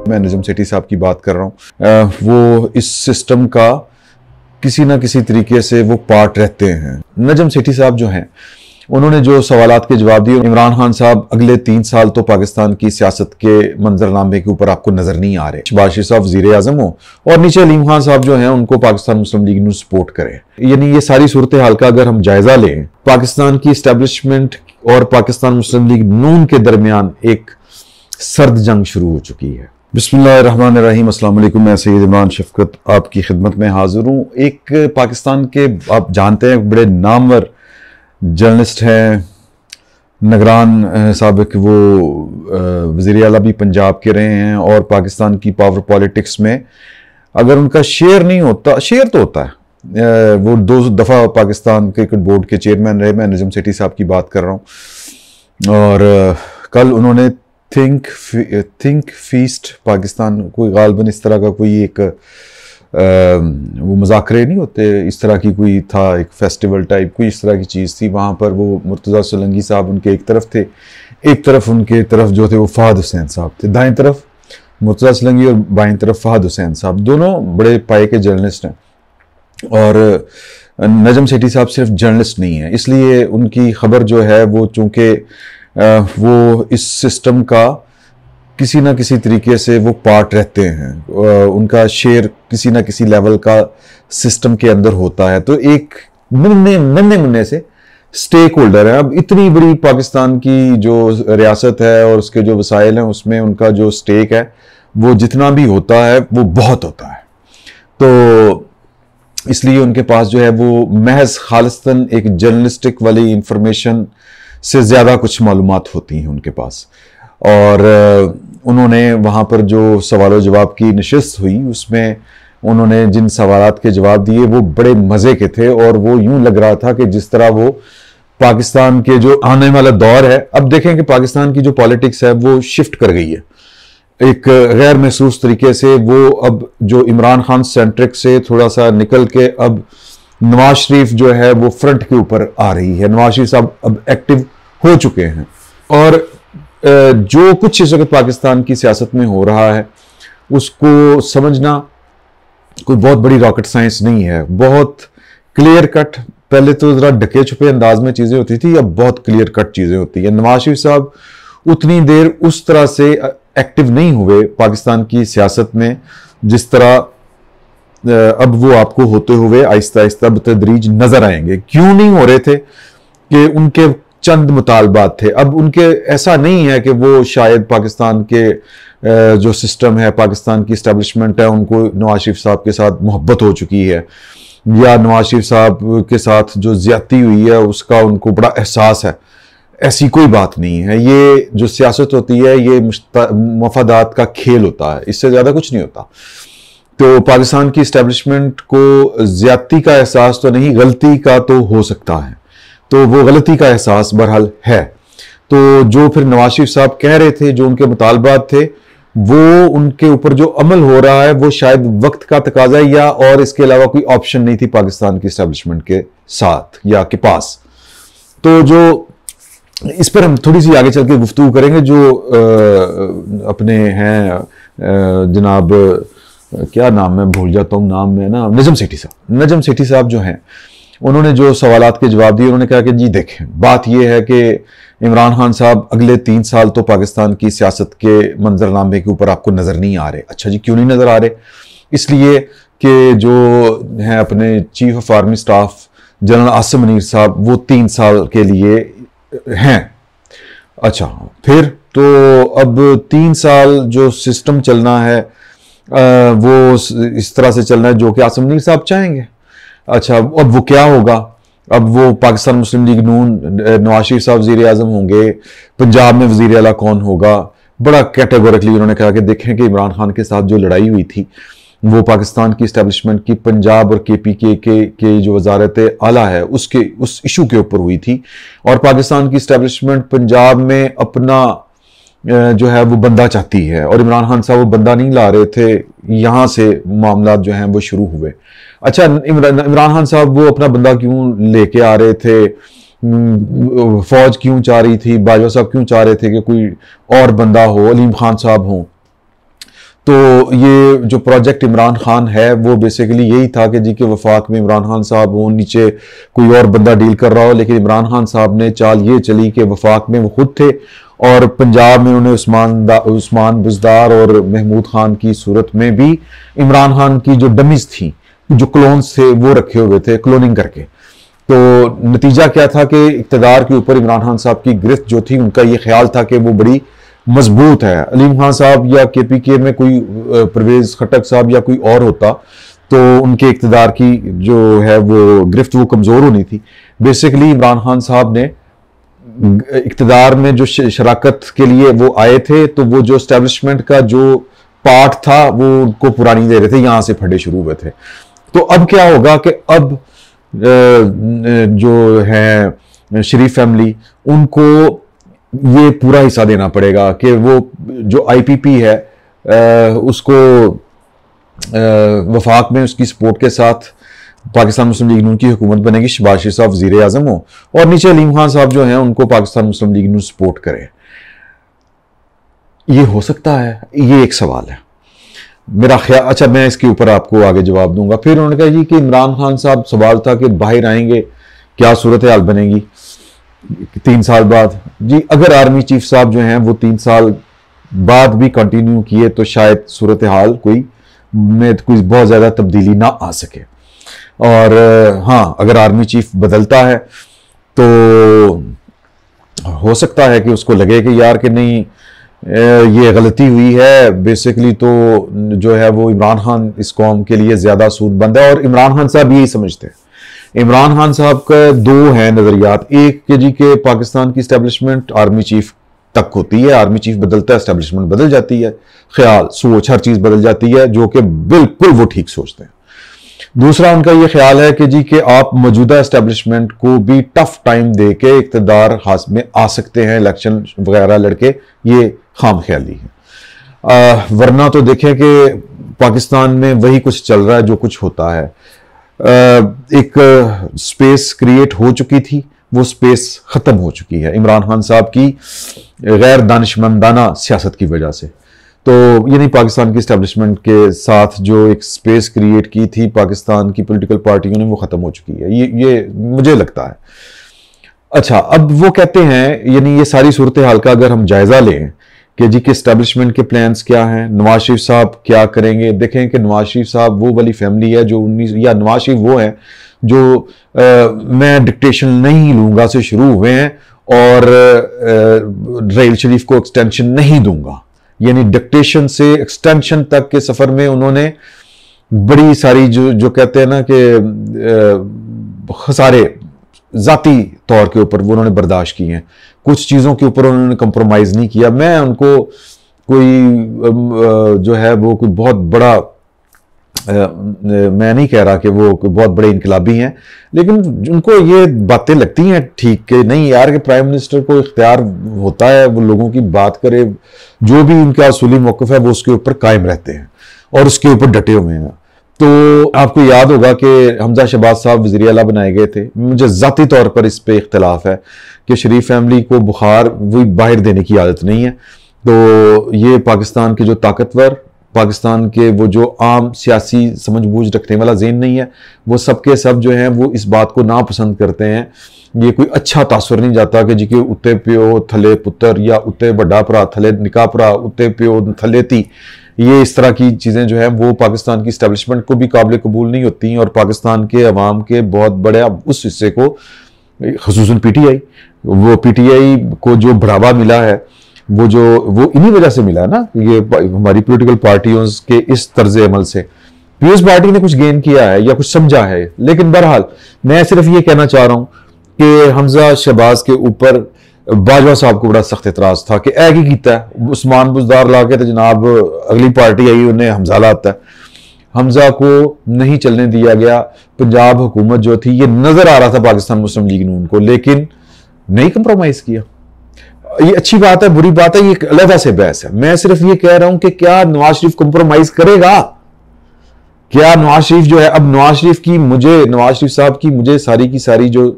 मैं नजम सेठी साहब की बात कर रहा हूँ। वो इस सिस्टम का किसी ना किसी तरीके से वो पार्ट रहते हैं। नजम सेठी साहब जो हैं, उन्होंने जो सवालात के जवाब दिए। इमरान खान साहब अगले 3 साल तो पाकिस्तान की सियासत के मंजरनामे के ऊपर आपको नजर नहीं आ रहे। शहबाज शरीफ साहब वज़ीर आज़म हो और नीचे अलीम खान साहब जो हैं उनको पाकिस्तान मुस्लिम लीग ने सपोर्ट करे। यानी ये सारी सूरत हाल का अगर हम जायजा लें, पाकिस्तान की इस्टेब्लिशमेंट और पाकिस्तान मुस्लिम लीग नून के दरमियान एक सर्द जंग शुरू हो चुकी है। बिस्मिल्लाहिर्रहमानिर्रहीम, अस्सलाम वालेकुम। मैं सैयद इमरान शफकत आपकी खिदमत में हाजिर हूँ। एक पाकिस्तान के, आप जानते हैं, बड़े नामवर जर्नलिस्ट हैं, निगरान साबिक वो वज़ीर आला भी पंजाब के रहे हैं और पाकिस्तान की पावर पॉलिटिक्स में अगर उनका शेयर नहीं होता, शेयर तो होता है। वो 2 दफ़ा पाकिस्तान क्रिकेट बोर्ड के चेयरमैन रहे। मैं नजम सेठी साहब की बात कर रहा हूँ। और कल उन्होंने थिंक फीस्ट पाकिस्तान, कोई गालबन इस तरह का कोई एक वो मुज़ाकरे नहीं होते, इस तरह की कोई था, एक फेस्टिवल टाइप कोई इस तरह की चीज़ थी। वहाँ पर वो मुर्तज़ा सोलंकी साहब उनके एक तरफ थे, एक तरफ उनके तरफ जो थे वो फहद हुसैन साहब थे। दाएं तरफ मुर्तज़ा सोलंकी और बाएं तरफ फहद हुसैन साहब, दोनों बड़े पाए के जर्नलिस्ट हैं। और नजम सेठी साहब सिर्फ जर्नलिस्ट नहीं है, इसलिए उनकी खबर जो है वो चूँकि वो इस सिस्टम का किसी ना किसी तरीके से वो पार्ट रहते हैं, उनका शेयर किसी ना किसी लेवल का सिस्टम के अंदर होता है, तो एक नन्हे मुन्ने से स्टेक होल्डर है। अब इतनी बड़ी पाकिस्तान की जो रियासत है और उसके जो वसाइल हैं उसमें उनका जो स्टेक है वो जितना भी होता है वो बहुत होता है। तो इसलिए उनके पास जो है वो महज खालिस्तन एक जर्नलिस्टिक वाली इंफॉर्मेशन से ज़्यादा कुछ मालूमात होती हैं उनके पास। और उन्होंने वहाँ पर जो सवाल जवाब की नशिस्त हुई उसमें उन्होंने जिन सवालात के जवाब दिए वो बड़े मज़े के थे और वो यूं लग रहा था कि जिस तरह वो पाकिस्तान के जो आने वाला दौर है, अब देखें कि पाकिस्तान की जो पॉलिटिक्स है वो शिफ्ट कर गई है एक गैर महसूस तरीके से। वो अब जो इमरान खान सेंट्रिक से थोड़ा सा निकल के अब नवाज शरीफ जो है वो फ्रंट के ऊपर आ रही है। नवाज शरीफ साहब अब एक्टिव हो चुके हैं और जो कुछ इस वक्त पाकिस्तान की सियासत में हो रहा है उसको समझना कोई बहुत बड़ी रॉकेट साइंस नहीं है, बहुत क्लियर कट। पहले तो ज़रा ढके छुपे अंदाज में चीज़ें होती थी, अब बहुत क्लियर कट चीज़ें होती हैं। नवाज शरीफ साहब उतनी देर उस तरह से एक्टिव नहीं हुए पाकिस्तान की सियासत में जिस तरह अब वो आपको होते हुए आहिस्ता आहिस्ता बतदरीज नजर आएंगे। क्यों नहीं हो रहे थे कि उनके चंद मुतालबात थे। अब उनके ऐसा नहीं है कि वो शायद पाकिस्तान के जो सिस्टम है, पाकिस्तान की इस्टेब्लिशमेंट है, उनको नवाज शरीफ साहब के साथ मोहब्बत हो चुकी है या नवाज शरीफ साहब के साथ जो ज्यादती हुई है उसका उनको बड़ा एहसास है। ऐसी कोई बात नहीं है। ये जो सियासत होती है ये मफादात का खेल होता है, इससे ज़्यादा कुछ नहीं होता। तो पाकिस्तान की इस्टेब्लिशमेंट को ज्यादती का एहसास तो नहीं, गलती का तो हो सकता है, तो वो गलती का एहसास बहरहाल है। तो जो फिर नवाज शरीफ साहब कह रहे थे, जो उनके मुतालबात थे, वो उनके ऊपर जो अमल हो रहा है वो शायद वक्त का तकाजा या और इसके अलावा कोई ऑप्शन नहीं थी पाकिस्तान की इस्टेब्लिशमेंट के साथ या के पास। तो जो इस पर हम थोड़ी सी आगे चल के गुफ्तगू करेंगे। जो अपने हैं जनाब, क्या नाम है, भूल जाता हूँ नाम में ना, नजम सेठी साहब। नजम सेठी साहब जो हैं उन्होंने जो सवालात के जवाब दिए, उन्होंने कहा कि जी देखें, बात यह है कि इमरान खान साहब अगले 3 साल तो पाकिस्तान की सियासत के मंजरनामे के ऊपर आपको नज़र नहीं आ रहे। अच्छा जी, क्यों नहीं नज़र आ रहे? इसलिए कि जो हैं अपने chief of army staff general Asim Munir साहब वो 3 साल के लिए हैं। अच्छा, फिर तो अब 3 साल जो सिस्टम चलना है वो इस तरह से चलना है जो कि आसिम मुनीर साहब चाहेंगे। अच्छा, अब वो क्या होगा? अब वो पाकिस्तान मुस्लिम लीग नून, नवाज शरीफ साहब वज़ीर आज़म होंगे, पंजाब में वज़ीर आला कौन होगा? बड़ा कैटेगोरिकली उन्होंने कहा कि देखें कि इमरान खान के साथ जो लड़ाई हुई थी वो पाकिस्तान की इस्टेब्लिशमेंट की पंजाब और KPK के जो वजारत आला है उस इशू के ऊपर हुई थी। और पाकिस्तान की इस्टेब्लिशमेंट पंजाब में अपना जो है वो बंदा चाहती है और इमरान खान साहब वो बंदा नहीं ला रहे थे, यहाँ से मामला जो हैं वो शुरू हुए। अच्छा, इमरान खान साहब वो अपना बंदा क्यों लेके आ रहे थे? फौज क्यों चाह रही थी? बाजवा साहब क्यों चाह रहे थे कि कोई और बंदा हो, अलीम खान साहब हो? तो ये जो प्रोजेक्ट इमरान खान है वो बेसिकली यही था कि जी के वफाक में इमरान खान साहब हो, नीचे कोई और बंदा डील कर रहा हो, लेकिन इमरान खान साहब ने चाल ये चली कि वफाक में वो खुद थे और पंजाब में उन्हें उस्मान बुज़दार और महमूद खान की सूरत में भी इमरान खान की जो डमीज थी, जो क्लोन्स थे, वो रखे हुए थे क्लोनिंग करके। तो नतीजा क्या था कि इक़्तिदार के ऊपर इमरान खान साहब की गिरफ्त जो थी, उनका ये ख्याल था कि वो बड़ी मजबूत है। अलीम खान साहब या KPK में कोई परवेज खटक साहब या कोई और होता तो उनके इक़्तिदार की जो है वो गिरफ्त वो कमज़ोर होनी थी। बेसिकली इमरान खान साहब ने इक़्तिदार में जो शराकत के लिए वो आए थे, तो वो जो एस्टेब्लिशमेंट का जो पार्ट था वो उनको पुरानी दे रहे थे, यहाँ से फटे शुरू हुए थे। तो अब क्या होगा कि अब जो है शरीफ फैमिली, उनको ये पूरा हिस्सा देना पड़ेगा कि वो जो IPP है उसको वफाक में उसकी सपोर्ट के साथ पाकिस्तान मुस्लिम लीग नून की हुकूमत बनेगी, शहबाज शरीफ साहब वज़ीर आज़म हो और नीचे अलीम खान साहब जो हैं उनको पाकिस्तान मुस्लिम लीग नून सपोर्ट करे। ये हो सकता है, ये एक सवाल है मेरा ख्याल। अच्छा, मैं इसके ऊपर आपको आगे जवाब दूंगा। फिर उन्होंने कहा जी कि इमरान खान साहब, सवाल था कि बाहर आएंगे, क्या सूरत हाल बनेगी 3 साल बाद। जी, अगर आर्मी चीफ साहब जो हैं वो 3 साल बाद भी कंटिन्यू किए तो शायद सूरत हाल कोई बहुत ज़्यादा तब्दीली ना आ सके। और हाँ, अगर आर्मी चीफ बदलता है तो हो सकता है कि उसको लगे कि यार कि नहीं, ये गलती हुई है। बेसिकली तो जो है वो इमरान खान इस कौम के लिए ज़्यादा सूदबंद है और इमरान खान साहब यही समझते हैं। इमरान खान साहब का 2 हैं नज़रियात। एक के जी के पाकिस्तान की इस्टेब्लिशमेंट आर्मी चीफ तक होती है, आर्मी चीफ बदलता है, इस्टेब्लिशमेंट बदल जाती है, ख्याल, सोच, हर चीज़ बदल जाती है, जो कि बिल्कुल वो ठीक सोचते हैं। दूसरा उनका ये ख्याल है कि जी कि आप मौजूदा इस्टेब्लिशमेंट को भी टफ टाइम दे के इक़्तिदार हाथ में आ सकते हैं, इलेक्शन वगैरह लड़के, ये खाम ख्याली है। वरना तो देखें कि पाकिस्तान में वही कुछ चल रहा है जो कुछ होता है। एक स्पेस क्रिएट हो चुकी थी, वो स्पेस ख़त्म हो चुकी है इमरान खान साहब की गैर दानिशमंदाना सियासत की वजह से। तो ये नहीं, पाकिस्तान की इस्टेब्लिशमेंट के साथ जो एक स्पेस क्रिएट की थी पाकिस्तान की पॉलिटिकल पार्टियों ने, वो ख़त्म हो चुकी है, ये मुझे लगता है। अच्छा, अब वो कहते हैं, यानी ये सारी सूरत हाल का अगर हम जायज़ा लें कि जी के इस्टेब्लिशमेंट के प्लान्स क्या हैं, नवाज शरीफ साहब क्या करेंगे। देखें कि नवाज शरीफ साहब वो वाली फैमिली है जो 19 या नवाज शरीफ वो हैं जो मैं डिक्टेशन नहीं लूँगा से शुरू हुए हैं और रेल शरीफ को एक्सटेंशन नहीं दूंगा, यानी डिक्टेशन से एक्सटेंशन तक के सफ़र में उन्होंने बड़ी सारी जो कहते हैं ना कि खसारे ज़ाती तौर के ऊपर वो उन्होंने बर्दाश्त किए हैं। कुछ चीज़ों के ऊपर उन्होंने कंप्रोमाइज़ नहीं किया। मैं उनको कोई जो है वो कोई बहुत बड़ा मैं नहीं कह रहा कि वो कोई बहुत बड़े इनकलाबी हैं, लेकिन उनको ये बातें लगती हैं ठीक कि नहीं यार कि प्राइम मिनिस्टर को इख्तियार होता है, वो लोगों की बात करे, जो भी उनका असूली मौक़िफ़ है वो उसके ऊपर कायम रहते हैं और उसके ऊपर डटे हुए हैं। तो आपको याद होगा कि हमजा शहबाज साहब वज़ीर आला बनाए गए थे। मुझे ज़ाती तौर पर इस पर इख्तलाफ है कि शरीफ फैमिली को बुखार वही बाहर देने की आदत नहीं है। तो ये पाकिस्तान के जो ताकतवर, पाकिस्तान के वो जो आम सियासी समझबूझ रखने वाला ज़हन नहीं है, वो सब के सब जो हैं वो इस बात को नापसंद करते हैं। ये कोई अच्छा तासुर नहीं जाता कि जी के उत्ते प्यो थले पुत्र या उत्ते वड्डा भरा थले निका भरा उत्ते प्यो थले धी, ये इस तरह की चीज़ें जो है वो पाकिस्तान की इस्टेब्लिशमेंट को भी काबिल कबूल नहीं होती और पाकिस्तान के अवाम के बहुत बड़े उस हिस्से को, ख़ुसूसन PTI, वो PTI को जो बढ़ावा मिला है वो इन्हीं वजह से मिला है ना, ये हमारी पॉलिटिकल पार्टियों के इस तर्ज अमल से। पीपल्स पार्टी ने कुछ गेन किया है या कुछ समझा है, लेकिन बहरहाल मैं सिर्फ ये कहना चाह रहा हूँ कि हमजा शहबाज के ऊपर बाजवा साहब को बड़ा सख्त एतराज़ था कि ऐ की कीता है, उस्मान बुज़दार ला के तो जनाब अगली पार्टी आई उन्हें हमजा लाता है। हमजा को नहीं चलने दिया गया। पंजाब हुकूमत जो थी, ये नज़र आ रहा था पाकिस्तान मुस्लिम लीग नून को, लेकिन नहीं कंप्रोमाइज़ किया। ये अच्छी बात है, बुरी बात है, ये एक अलग से बहस है। मैं सिर्फ ये कह रहा हूं कि क्या नवाज शरीफ कंप्रोमाइज करेगा? क्या नवाज शरीफ जो है, अब नवाज शरीफ साहब की मुझे सारी की सारी जो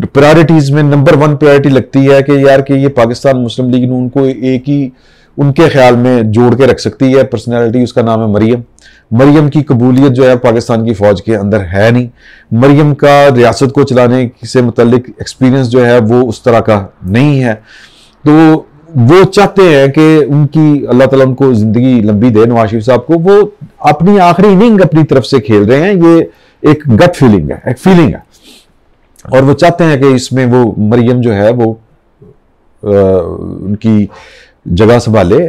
प्रायोरिटीज में नंबर 1 प्रायोरिटी लगती है कि यार कि ये पाकिस्तान मुस्लिम लीग नून को एक ही उनके ख्याल में जोड़ के रख सकती है पर्सनैलिटी, उसका नाम है मरियम। मरियम की कबूलियत जो है पाकिस्तान की फ़ौज के अंदर है नहीं। मरियम का रियासत को चलाने से मुतल्लिक एक्सपीरियंस जो है वो उस तरह का नहीं है। तो वो चाहते हैं कि उनकी अल्लाह ताला उनको ज़िंदगी लंबी दे, नवाज शरीफ साहब को। वो अपनी आखिरी इनिंग अपनी तरफ से खेल रहे हैं, ये एक गट फीलिंग है, एक फीलिंग है, और वो चाहते हैं कि इसमें वो मरियम जो है वो उनकी जगह संभाले,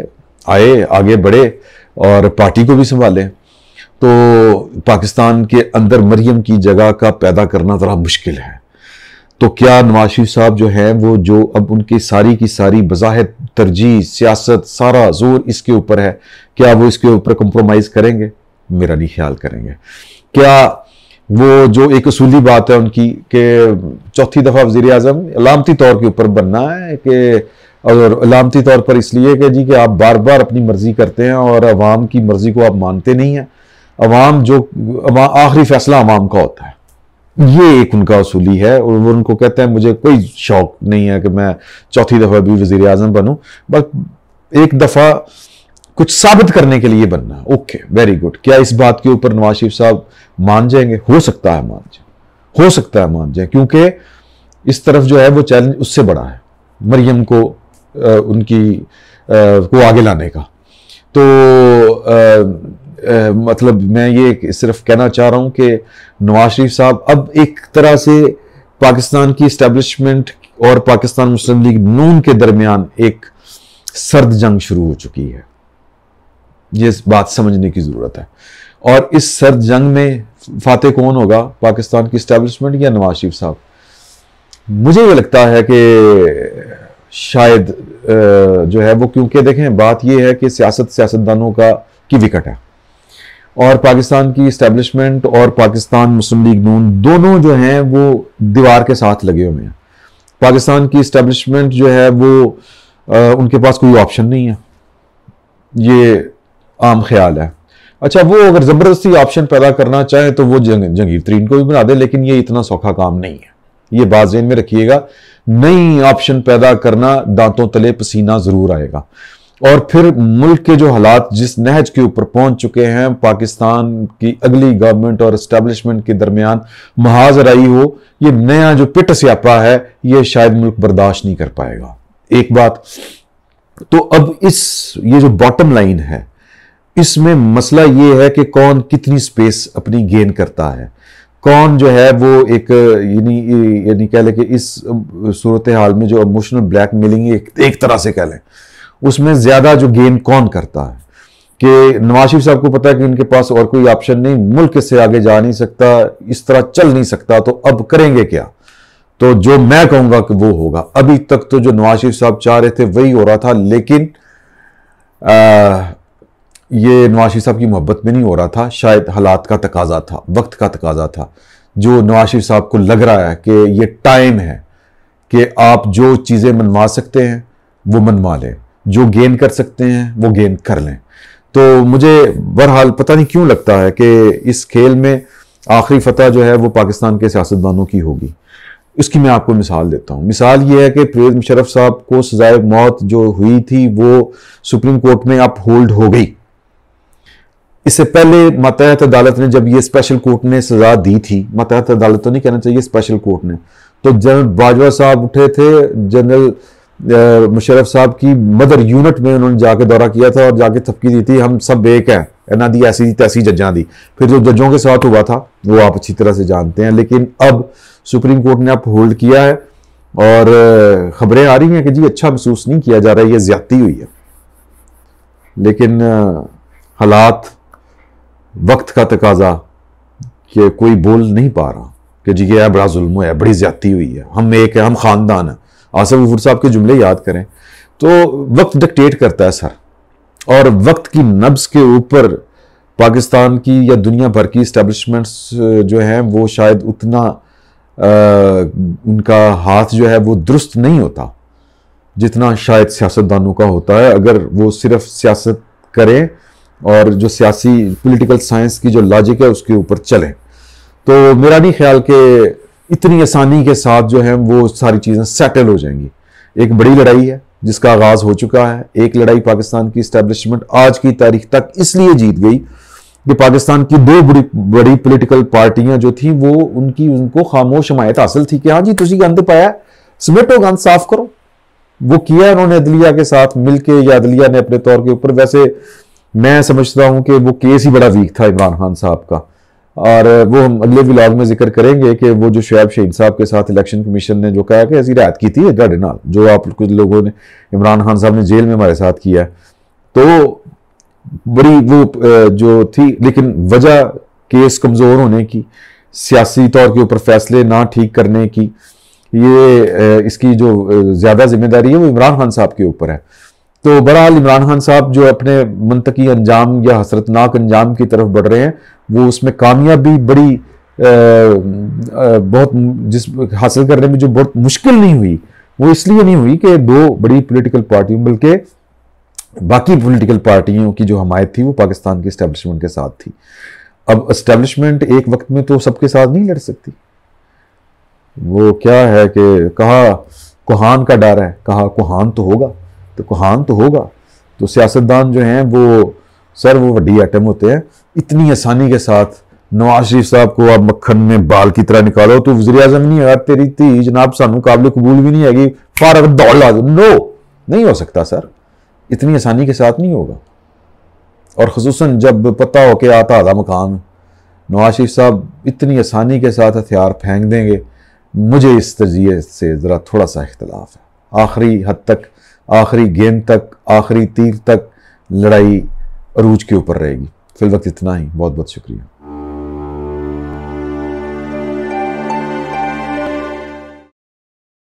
आए, आगे बढ़े और पार्टी को भी संभाले। तो पाकिस्तान के अंदर मरियम की जगह का पैदा करना ज़रा मुश्किल है। तो क्या नवाज शरीफ साहब जो हैं वो, जो अब उनकी सारी की सारी बज़ाहिर तरजीह, सियासत, सारा जोर इसके ऊपर है, क्या वो इसके ऊपर कंप्रोमाइज़ करेंगे? मेरा नहीं ख्याल करेंगे। क्या वो जो एक असूली बात है उनकी कि चौथी दफ़ा वज़ीर आज़म अलामती तौर के ऊपर बनना है, कि और अलामती तौर पर इसलिए कि जी कि आप बार बार अपनी मर्जी करते हैं और अवाम की मर्जी को आप मानते नहीं हैं। अवाम जो आखिरी फैसला अवाम का होता है, ये एक उनका असूली है। और वो उनको कहते हैं मुझे कोई शौक नहीं है कि मैं चौथी दफ़ा भी वज़ीर आज़म बनूं, बस एक दफ़ा कुछ साबित करने के लिए बनना। Okay, very good. क्या इस बात के ऊपर नवाज शरीफ साहब मान जाएंगे? हो सकता है मान जाए, हो सकता है मान जाए, क्योंकि इस तरफ जो है वो चैलेंज उससे बड़ा है, मरियम को को आगे लाने का। तो मतलब मैं ये सिर्फ कहना चाह रहा हूं कि नवाज शरीफ साहब अब एक तरह से पाकिस्तान की इस्टेब्लिशमेंट और पाकिस्तान मुस्लिम लीग नून के दरमियान एक सर्द जंग शुरू हो चुकी है। ये बात समझने की जरूरत है। और इस सर्द जंग में फातेह कौन होगा, पाकिस्तान की इस्टेब्लिशमेंट या नवाज शरीफ साहब? मुझे ये लगता है कि शायद जो है वो, क्योंकि देखें बात यह है कि सियासतदानों की विकेट है, और पाकिस्तान की इस्टेब्लिशमेंट और पाकिस्तान मुस्लिम लीग नून दोनों जो हैं वो दीवार के साथ लगे हुए हैं। पाकिस्तान की इस्टेब्लिशमेंट जो है वो उनके पास कोई ऑप्शन नहीं है, ये आम ख्याल है। अच्छा, वो अगर ज़बरदस्ती ऑप्शन पैदा करना चाहे तो वो जंगीर तरीन को भी बना दे, लेकिन ये इतना सौखा काम नहीं है, ये बात ज़हन में रखिएगा। नई ऑप्शन पैदा करना, दांतों तले पसीना ज़रूर आएगा। और फिर मुल्क के जो हालात जिस नहज के ऊपर पहुंच चुके हैं, पाकिस्तान की अगली गवर्नमेंट और इस्टेब्लिशमेंट के दरमियान महाज राई हो, ये नया जो पिट स्यापा है, ये शायद मुल्क बर्दाश्त नहीं कर पाएगा। एक बात तो अब ये जो बॉटम लाइन है, इसमें मसला ये है कि कौन कितनी स्पेस अपनी गेन करता है, कौन जो है वो एक यानी कह लें कि इस सूरत हाल में जो इमोशनल ब्लैकमेलिंग एक तरह से कह लें, उसमें ज्यादा जो गेन कौन करता है। कि नवाज शरीफ साहब को पता है कि इनके पास और कोई ऑप्शन नहीं, मुल्क से आगे जा नहीं सकता, इस तरह चल नहीं सकता, तो अब करेंगे क्या? तो जो मैं कहूंगा कि वो होगा। अभी तक तो जो नवाज शरीफ साहब चाह रहे थे वही हो रहा था, लेकिन ये नवाज शरीफ साहब की मोहब्बत में नहीं हो रहा था, शायद हालात का तकाजा था, वक्त का तकाजा था। जो नवाज शरीफ साहब को लग रहा है कि ये टाइम है कि आप जो चीज़ें मनवा सकते हैं वो मनवा लें, जो गेन कर सकते हैं वो गेन कर लें। तो मुझे बहरहाल पता नहीं क्यों लगता है कि इस खेल में आखिरी फतह जो है वो पाकिस्तान के सियासतदानों की होगी। इसकी मैं आपको मिसाल देता हूँ। मिसाल ये है कि परवेज़ मुशर्रफ साहब को सजाए मौत जो हुई थी वो सुप्रीम कोर्ट में अप होल्ड हो गई। इससे पहले मातहत अदालत ने, जब ये स्पेशल कोर्ट ने सजा दी थी, मातहत अदालत तो नहीं कहना चाहिए, स्पेशल कोर्ट ने, तो जनरल बाजवा साहब उठे थे, जनरल मुशर्रफ साहब की मदर यूनिट में उन्होंने जाके दौरा किया था और जाके थपकी दी थी, हम सब एक हैं, ना दी ऐसी तैसी जज्जा दी। फिर जो जजों के साथ हुआ था वो आप अच्छी तरह से जानते हैं। लेकिन अब सुप्रीम कोर्ट ने अप होल्ड किया है और खबरें आ रही हैं कि जी अच्छा महसूस नहीं किया जा रहा है, ये ज्यादती हुई है। लेकिन हालात, वक्त का तकाजा कि कोई बोल नहीं पा रहा कि जी ये बड़ा जुल्म है, बड़ी ज्यादती हुई है, हम एक है, हम खानदान है। आसिफ गफूर साहब के जुमले याद करें तो वक्त डिक्टेट करता है सर, और वक्त की नब्ज के ऊपर पाकिस्तान की या दुनिया भर की इस्टेब्लिशमेंट्स जो हैं वो शायद उतना उनका हाथ जो है वो दुरुस्त नहीं होता जितना शायद सियासतदानों का होता है, अगर वो सिर्फ सियासत करें और जो सियासी पॉलिटिकल साइंस की जो लॉजिक है उसके ऊपर चलें। तो मेरा नहीं ख्याल कि इतनी आसानी के साथ जो है वो सारी चीज़ें सेटल हो जाएंगी। एक बड़ी लड़ाई है, जिसका आगाज हो चुका है। एक लड़ाई पाकिस्तान की इस्टेब्लिशमेंट आज की तारीख तक इसलिए जीत गई कि पाकिस्तान की दो बड़ी पॉलिटिकल पार्टियां जो थी वो उनको खामोश हमायत हासिल थी कि हाँ जी तुसी गंद पाया, समेटो, गंद साफ करो। वो किया उन्होंने अदलिया के साथ मिलके, या अदलिया ने अपने तौर के ऊपर। वैसे मैं समझता हूं कि वो केस ही बड़ा वीक था इमरान खान साहब का, और वो हम अगले व्लॉग में जिक्र करेंगे कि वो जो शुएब शहीन साहब के साथ इलेक्शन कमीशन ने जो कहा कि ऐसी रियायत की थी ਤੁਹਾਡੇ ਨਾਲ, जो आप कुछ लोगों ने, इमरान खान साहब ने जेल में हमारे साथ किया, तो बड़ी वो जो थी, लेकिन वजह केस कमज़ोर होने की, सियासी तौर के ऊपर फैसले ना ठीक करने की, ये इसकी जो ज़्यादा जिम्मेदारी है वो इमरान खान साहब के ऊपर है। तो बहरहाल इमरान खान साहब जो अपने मंतकी अंजाम या हसरतनाक अंजाम की तरफ बढ़ रहे हैं, वो उसमें कामयाबी बड़ी बहुत जिस हासिल करने में जो बहुत मुश्किल नहीं हुई, वो इसलिए नहीं हुई कि दो बड़ी पॉलिटिकल पार्टियों, बल्कि बाकी पॉलिटिकल पार्टियों की जो हमायत थी वो पाकिस्तान की इस्टेब्लिशमेंट के साथ थी। अब इस्टेब्लिशमेंट एक वक्त में तो सबके साथ नहीं लड़ सकती। वो क्या है कि कहा कोहान का डर है, कहा कोहान तो होगा, तो कोहान तो होगा। तो सियासतदान जो हैं वो सर वो वड्डी आइटम होते हैं। इतनी आसानी के साथ नवाज शरीफ साहब को आप मक्खन में बाल की तरह निकालो तो वज़ीर आज़म नहीं है, तेरी धी जनाब सानू काबिल कबूल भी नहीं हैगी, फारग दौड़ ला दो। नो, नहीं हो सकता सर, इतनी आसानी के साथ नहीं होगा। और ख़ुसूसन जब पता हो कि आता आधा मकान, नवाज शरीफ साहब इतनी आसानी के साथ हथियार फेंक देंगे, मुझे इस तजिए से ज़रा थोड़ा सा इख्तलाफ है। आखिरी हद तक, आखिरी गेंद तक, आखिरी तीर तक लड़ाई अरूज के ऊपर रहेगी। फिल वक्त इतना ही, बहुत बहुत शुक्रिया।